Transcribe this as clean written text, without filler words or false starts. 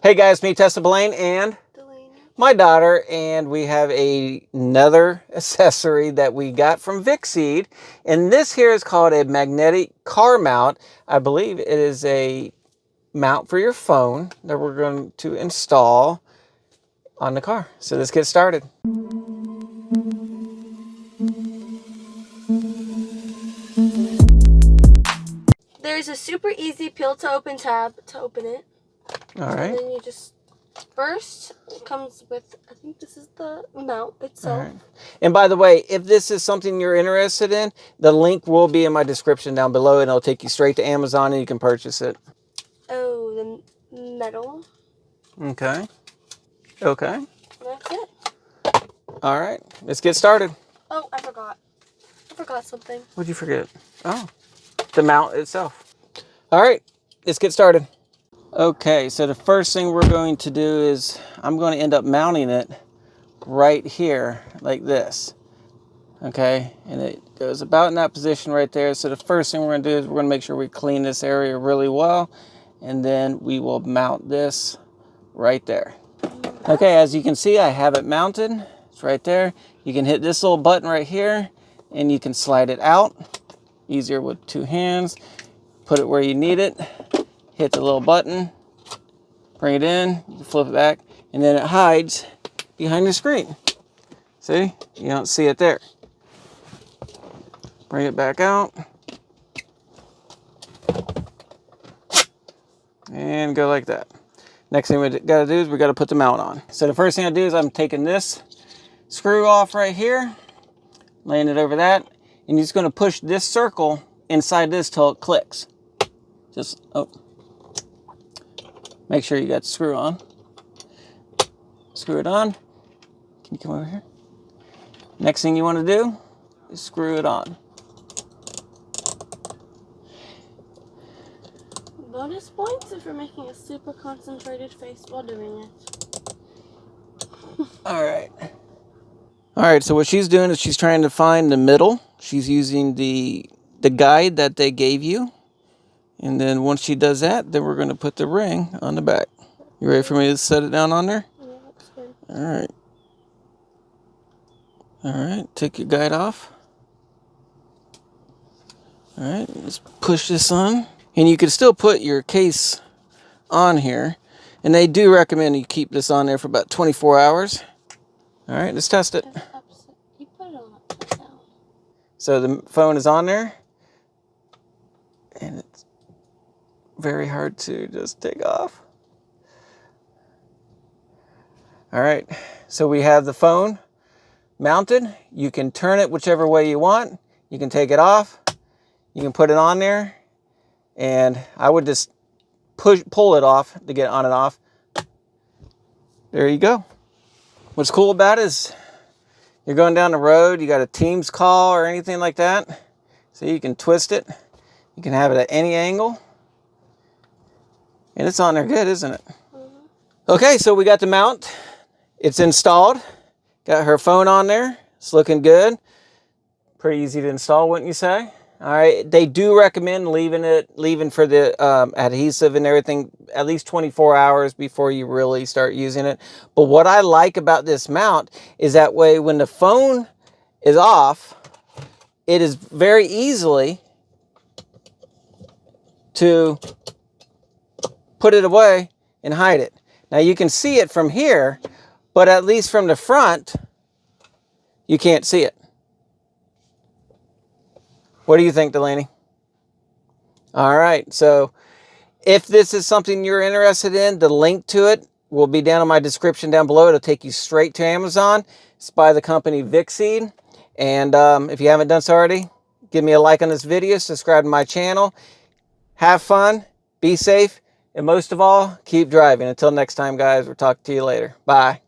Hey guys, me Tessa, Blaine, and my daughter, and we have another accessory that we got from Vicseed, and this here is called a magnetic car mount. I believe it is a mount for your phone that we're going to install on the car. So let's get started. There's a super easy peel to open tab to open it. All right. And then you just first it comes with, I think this is the mount itself. All right. And by the way, if this is something you're interested in, the link will be in my description down below, and it'll take you straight to Amazon and you can purchase it. Oh, the metal. Okay. Okay. That's it. All right. Let's get started. Oh, I forgot. I forgot something. What'd you forget? Oh, the mount itself. All right. Let's get started. Okay, so the first thing we're going to do is I'm going to end up mounting it right here like this. Okay, and it goes about in that position right there. So the first thing we're going to do is we're going to make sure we clean this area really well, and then we will mount this right there. Okay, as you can see, I have it mounted. It's right there. You can hit this little button right here and you can slide it out. Easier with two hands. Put it where you need it. Hit the little button, bring it in, you flip it back, and then it hides behind the screen. See? You don't see it there. Bring it back out. And go like that. Next thing we gotta do is we gotta put the mount on. So the first thing I do is I'm taking this screw off right here, laying it over that, and you're just gonna push this circle inside this till it clicks. Just, oh. Make sure you got the screw on. Screw it on. Can you come over here? Next thing you want to do is screw it on. Bonus points if you're making a super concentrated face while doing it. All right. All right, so what she's doing is she's trying to find the middle. She's using the guide that they gave you. And then once she does that, then we're going to put the ring on the back. You ready for me to set it down on there? Yeah, that's good. All right. All right, take your guide off. All right, let's push this on. And you can still put your case on here. And they do recommend you keep this on there for about 24 hours. All right, let's test it. You put it on upside down. So the phone is on there. And it's very hard to just take off. All right, so we have the phone mounted. You can turn it whichever way you want. You can take it off. You can put it on there. And I would just pull it off to get on and off. There you go. What's cool about it is you're going down the road, you got a Teams call or anything like that. So you can twist it. You can have it at any angle. And it's on there good, isn't it? Mm-hmm. Okay, so we got the mount. It's installed. Got her phone on there. It's looking good. Pretty easy to install, wouldn't you say? All right, they do recommend leaving for the adhesive and everything at least 24 hours before you really start using it. But what I like about this mount is that way when the phone is off, it is very easily to put it away and hide it. Now you can see it from here, but at least from the front, you can't see it. What do you think, Delaney? All right, so if this is something you're interested in, the link to it will be down in my description down below. It'll take you straight to Amazon. It's by the company Vicseed. And if you haven't done so already, give me a like on this video, subscribe to my channel. Have fun, be safe, and most of all, keep driving. Until next time, guys, we'll talk to you later. Bye.